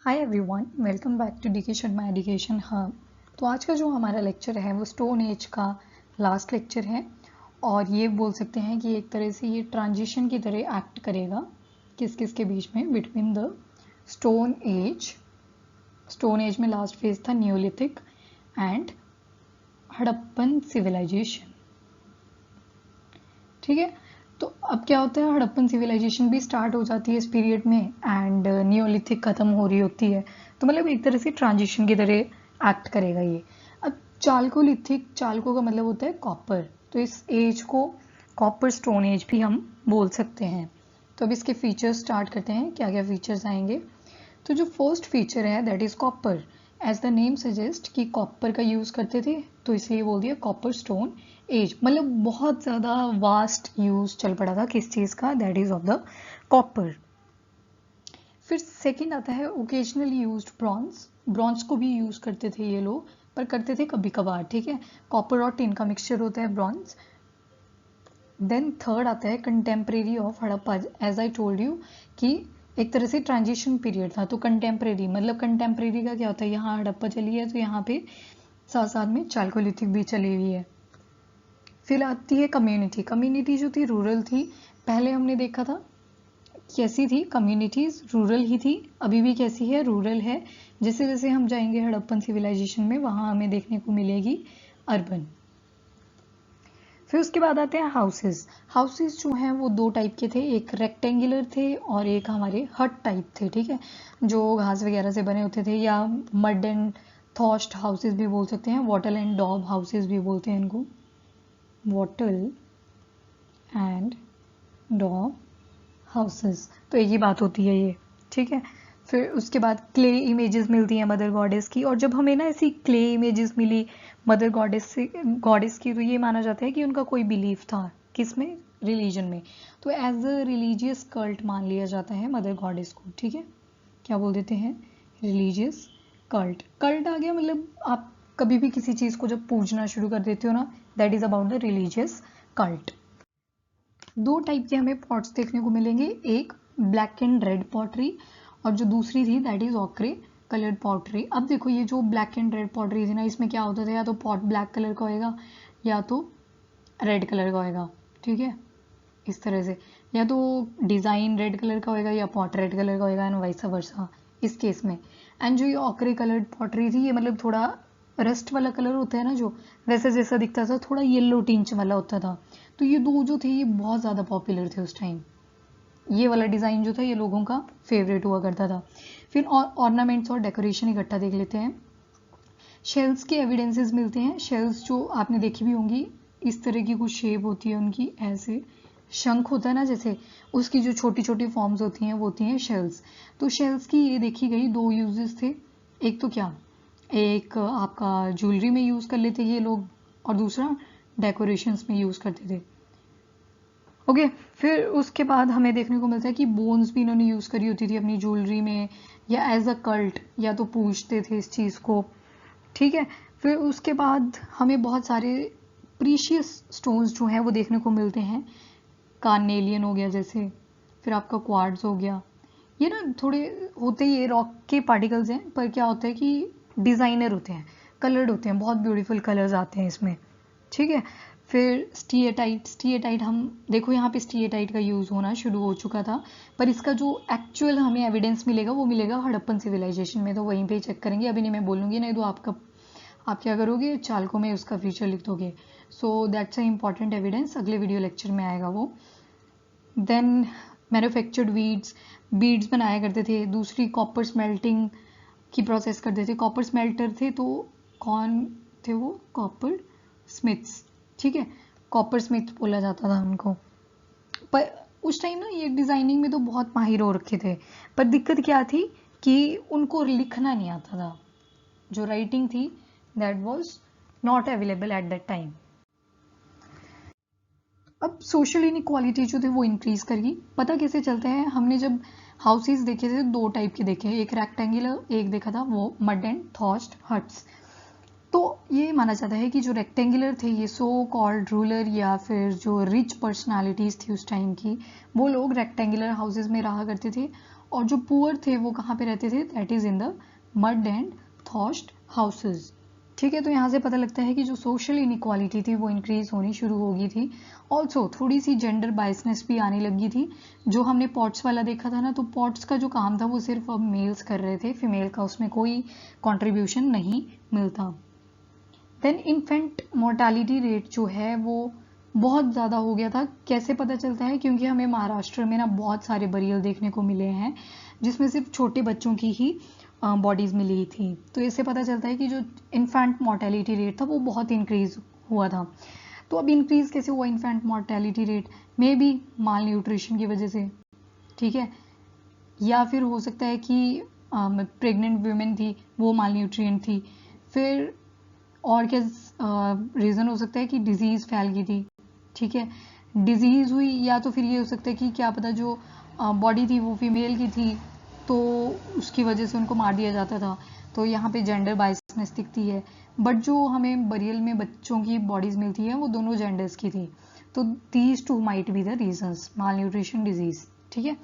Hi everyone, welcome back to DK Sharma education hub. तो आज का जो हमारा लेक्चर है वो स्टोन एज का लास्ट लेक्चर है और ये बोल सकते हैं कि एक तरह से ये ट्रांजिशन की तरह एक्ट करेगा किस किस के बीच में, बिटवीन द स्टोन एज में लास्ट फेज था न्यूलिथिक एंड हड़प्पन सिविलाइजेशन। ठीक है, तो अब क्या होता है, हड़प्पन सिविलाइजेशन भी स्टार्ट हो जाती है इस पीरियड में एंड नियोलिथिक खत्म हो रही होती है। तो मतलब एक तरह से ट्रांजिशन की तरह एक्ट करेगा ये। अब चालकोलिथिक, चालको का मतलब होता है कॉपर, तो इस एज को कॉपर स्टोन एज भी हम बोल सकते हैं। तो अब इसके फीचर्स स्टार्ट करते हैं, क्या क्या फीचर्स आएंगे। तो जो फर्स्ट फीचर है that is copper. As the name suggest कि कॉपर का यूज करते थे, तो इसलिए बोल दिया कॉपर स्टोन एज। मतलब बहुत ज़्यादा वास्ट यूज चल पड़ा था किस चीज़ का, that is of the copper. फिर सेकंड आता है ओकेजनल यूज्ड ब्रॉन्ज। ब्रॉन्ज को भी यूज करते थे ये लोग, पर करते थे कभी कभार। ठीक है, कॉपर और टिन का मिक्सचर होता है ब्रॉन्ज। देन थर्ड आता है contemporary of Harappa. As I told you कि एक तरह से ट्रांजिशन पीरियड था, तो कंटेम्प्रेरी मतलब कंटेम्प्रेरी का क्या होता है, यहाँ हड़प्पा चली है तो यहाँ पे साथ साथ में चालकोलिथिक भी चली हुई है। फिर आती है कम्युनिटी। कम्युनिटी जो थी रूरल थी, पहले हमने देखा था कैसी थी कम्युनिटीज, रूरल ही थी, अभी भी कैसी है, रूरल है। जैसे जैसे हम जाएंगे हड़प्पन सिविलाइजेशन में वहां हमें देखने को मिलेगी अर्बन। फिर उसके बाद आते हैं हाउसेस। हाउसेस जो हैं वो दो टाइप के थे, एक रेक्टेंगुलर थे और एक हमारे हट टाइप थे। ठीक है, जो घास वगैरह से बने होते थे, या मड एंड थॉस्ट हाउसेस भी बोल सकते हैं, वॉटल एंड डॉब हाउसेस भी बोलते हैं इनको, वॉटल एंड डॉब हाउसेस। तो एक ही बात होती है ये। ठीक है, फिर उसके बाद क्ले इमेजेस मिलती हैं मदर गॉडेस की, और जब हमें ना ऐसी क्ले इमेजेस मिली मदर गॉडेस की, तो ये माना जाता है कि उनका कोई बिलीफ था, किसमें, रिलीजन में। तो एज अ रिलीजियस कल्ट मान लिया जाता है मदर गॉडेस को। ठीक है, क्या बोल देते हैं, रिलीजियस कल्ट। कल्ट आ गया मतलब आप कभी भी किसी चीज को जब पूजना शुरू कर देते हो ना, that is about the religious cult. दो टाइप के हमें पॉट्स देखने को मिलेंगे, एक ब्लैक एंड रेड पॉटरी और जो दूसरी थी that is ochre coloured pottery. अब देखो ये जो ब्लैक एंड रेड पॉटरी थी ना, इसमें क्या होता था, या तो पॉट ब्लैक कलर का होएगा या तो रेड कलर का होएगा। ठीक है, इस तरह से, या तो डिजाइन रेड कलर का होएगा या पॉट रेड कलर का होएगा, एंड वाइस वर्सा इस केस में। एंड जो ये ऑक्रे कलर्ड पॉटरी थी, ये मतलब थोड़ा रस्ट वाला कलर होता है ना, जो वैसे जैसा दिखता था, थोड़ा येलो टिंच वाला होता था। तो ये दो जो थे ये बहुत ज़्यादा पॉपुलर थे उस टाइम। ये वाला डिज़ाइन जो था ये लोगों का फेवरेट हुआ करता था। फिर ऑर्नामेंट्स और डेकोरेशन इकट्ठा देख लेते हैं। शेल्स के एविडेंसेस मिलते हैं। शेल्स जो आपने देखी भी होंगी, इस तरह की कुछ शेप होती है उनकी, ऐसे शंख होता है ना जैसे, उसकी जो छोटी छोटी फॉर्म्स होती हैं वो होती हैं शेल्स। तो शेल्स की ये देखी गई दो यूजेस थे, एक तो क्या, एक आपका ज्वेलरी में यूज कर लेते ये लोग, और दूसरा डेकोरेशंस में यूज करते थे। ओके, फिर उसके बाद हमें देखने को मिलता है कि बोन्स भी इन्होंने यूज करी होती थी अपनी ज्वेलरी में, या एज अ कल्ट, या तो पूछते थे इस चीज को। ठीक है, फिर उसके बाद हमें बहुत सारे प्रीशियस स्टोन्स जो हैं वो देखने को मिलते हैं। कार्नेलियन हो गया जैसे, फिर आपका क्वार्ट्ज हो गया। ये ना थोड़े होते ही ये रॉक के पार्टिकल्स हैं, पर क्या होता है कि डिजाइनर होते हैं, कलर्ड होते हैं, बहुत ब्यूटीफुल कलर्स आते हैं इसमें। ठीक है, फिर स्टीएटाइट। स्टीएटाइट हम देखो यहाँ पे स्टीएटाइट का यूज होना शुरू हो चुका था, पर इसका जो एक्चुअल हमें एविडेंस मिलेगा वो मिलेगा हड़प्पन सिविलाइजेशन में, तो वहीं पे चेक करेंगे। अभी नहीं मैं बोलूँगी, नहीं तो आप क्या करोगे, चालकों में उसका फीचर लिख दोगे। So that's a important evidence, अगले वीडियो लेक्चर में आएगा वो। देन मैन्युफैक्चर्ड बीड्स बनाया करते थे। दूसरी कॉपर स्मेल्टिंग की प्रोसेस करते थे। कॉपर स्मेल्टर थे, तो कौन थे वो, कॉपर स्मिथ्स। ठीक है, कॉपर स्मिथ बोला जाता था उनको। पर उस टाइम ना ये डिजाइनिंग में तो बहुत माहिर हो रखे थे, पर दिक्कत क्या थी कि उनको लिखना नहीं आता था, जो राइटिंग थी that was not available at that time. अब सोशल इनइक्वालिटी जो थे वो इंक्रीज करेगी। पता कैसे चलता है, हमने जब हाउसेस देखे थे दो टाइप के देखे, एक रेक्टेंगुलर, एक देखा था वो मड एंड थॉस्ट हट्स। तो ये माना जाता है कि जो रेक्टेंगुलर थे ये सो कॉल्ड रूलर या फिर जो रिच पर्सनालिटीज थी उस टाइम की, वो लोग रेक्टेंगुलर हाउसेस में रहा करते थे। और जो पुअर थे वो कहाँ पे रहते थे, that is in the mud and thatched houses. ठीक है, तो यहाँ से पता लगता है कि जो सोशल इनइक्वालिटी थी वो इंक्रीज होनी शुरू हो गई थी। ऑल्सो थोड़ी सी जेंडर बायसनेस भी आने लगी थी। जो हमने पॉट्स वाला देखा था ना, तो पॉट्स का जो काम था वो सिर्फ अब मेल्स कर रहे थे, फीमेल का उसमें कोई कॉन्ट्रीब्यूशन नहीं मिलता। देन इन्फेंट मोर्टालिटी रेट जो है वो बहुत ज़्यादा हो गया था। कैसे पता चलता है, क्योंकि हमें महाराष्ट्र में ना बहुत सारे बरियल देखने को मिले हैं जिसमें सिर्फ छोटे बच्चों की ही बॉडीज़ मिली थी। तो इससे पता चलता है कि जो इन्फेंट मोर्टेलिटी रेट था वो बहुत इंक्रीज हुआ था। तो अब इंक्रीज कैसे हुआ infant mortality rate, may be mall nutrition की वजह से, ठीक है, या फिर हो सकता है कि प्रेग्नेंट वुमेन थी वो माल न्यूट्रिएंट थी, फिर और क्या रीज़न हो सकता है कि डिजीज़ फैल गई थी। ठीक है, डिजीज़ हुई, या तो फिर ये हो सकता है कि क्या पता जो बॉडी थी वो फीमेल की थी तो उसकी वजह से उनको मार दिया जाता था। तो यहाँ पे जेंडर बायसनेस दिखती है। बट जो हमें बरियल में बच्चों की बॉडीज मिलती है वो दोनों जेंडर्स की थी। तो these two might be the reasons, mall nutrition, disease. ठीक है,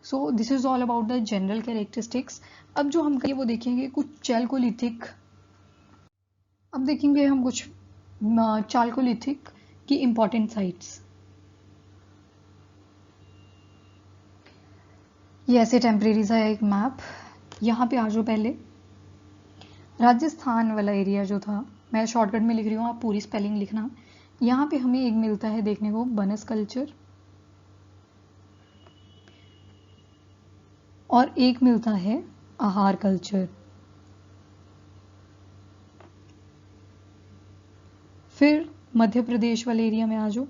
so this is all about the general characteristics. अब जो हम वो देखेंगे कुछ चैल्कोलिथिक, अब देखेंगे हम कुछ चाल्कोलिथिक की इंपॉर्टेंट साइट्स। ये ऐसे टेम्परेरी सा एक मैप, यहाँ पे आ जाओ। पहले राजस्थान वाला एरिया जो था, मैं शॉर्टकट में लिख रही हूँ, आप पूरी स्पेलिंग लिखना। यहाँ पे हमें एक मिलता है देखने को बनस कल्चर, और एक मिलता है आहार कल्चर। फिर मध्य प्रदेश वाले एरिया में आ जाओ,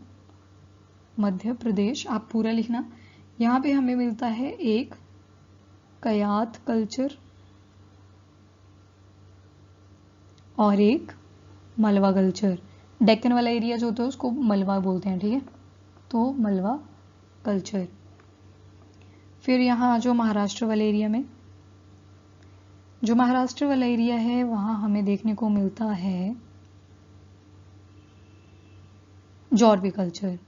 मध्य प्रदेश आप पूरा लिखना। यहाँ पे हमें मिलता है एक कयात कल्चर और एक मलवा कल्चर। डेक्कन वाला एरिया जो होता है उसको मलवा बोलते हैं, ठीक है, तो मलवा कल्चर। फिर यहाँ आ जाओ महाराष्ट्र वाले एरिया में। जो महाराष्ट्र वाला एरिया है वहाँ हमें देखने को मिलता है जॉर्वी कल्चर।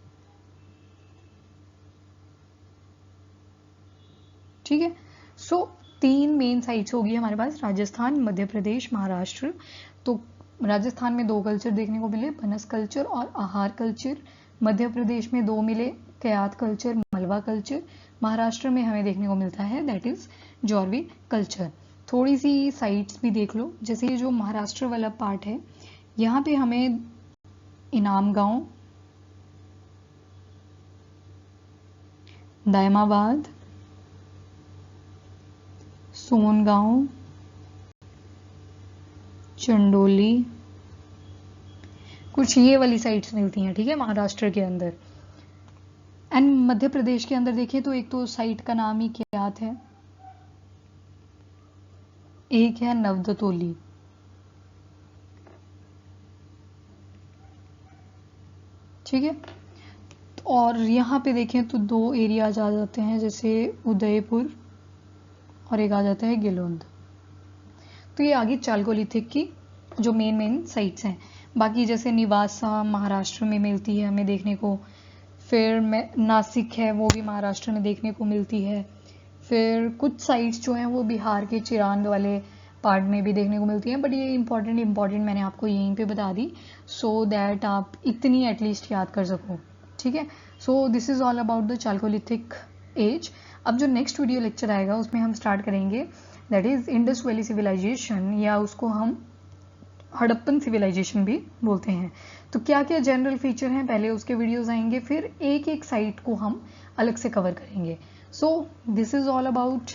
ठीक है, सो 3 मेन साइट्स होगी हमारे पास, राजस्थान, मध्य प्रदेश, महाराष्ट्र। तो राजस्थान में 2 कल्चर देखने को मिले, बनस कल्चर और आहार कल्चर। मध्य प्रदेश में 2 मिले, कयात कल्चर, मलवा कल्चर। महाराष्ट्र में हमें देखने को मिलता है दैट इज जॉर्वी कल्चर। थोड़ी सी साइट्स भी देख लो, जैसे ये जो महाराष्ट्र वाला पार्ट है यहाँ पे हमें इनाम गांव, दायमाबाद, सोनगांव, चंडोली, कुछ ये वाली साइट्स मिलती हैं, ठीक है, महाराष्ट्र के अंदर। एंड मध्य प्रदेश के अंदर देखें तो एक तो साइट का नाम ही कयात है, एक है नवदतोली। ठीक है, और यहाँ पे देखें तो 2 एरियाज आ जाते हैं, जैसे उदयपुर और एक आ जाता है गिलोंद। तो ये आगे चाल्कोलिथिक की जो मेन साइट्स हैं। बाकी जैसे निवासा महाराष्ट्र में मिलती है हमें देखने को, फिर नासिक है वो भी महाराष्ट्र में देखने को मिलती है। फिर कुछ साइट्स जो हैं वो बिहार के चिरांद वाले पार्ट में भी देखने को मिलती हैं, बट ये इंपॉर्टेंट मैंने आपको यहीं पे बता दी, सो दैट आप इतनी एटलीस्ट याद कर सको। ठीक है, so this is all about the chalcolithic age. अब जो नेक्स्ट वीडियो लेक्चर आएगा उसमें हम स्टार्ट करेंगे that is Indus valley civilisation, या उसको हम हड़प्पन सिविलाइजेशन भी बोलते हैं। तो क्या क्या जनरल फीचर हैं पहले उसके वीडियोस आएंगे, फिर एक एक साइट को हम अलग से कवर करेंगे। सो this is all about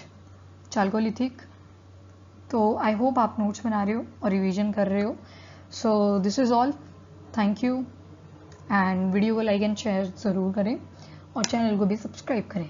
chalcolithic. तो आई होप आप नोट्स बना रहे हो और रिवीजन कर रहे हो। सो this is all, thank you, and video को लाइक एंड शेयर ज़रूर करें और चैनल को भी सब्सक्राइब करें।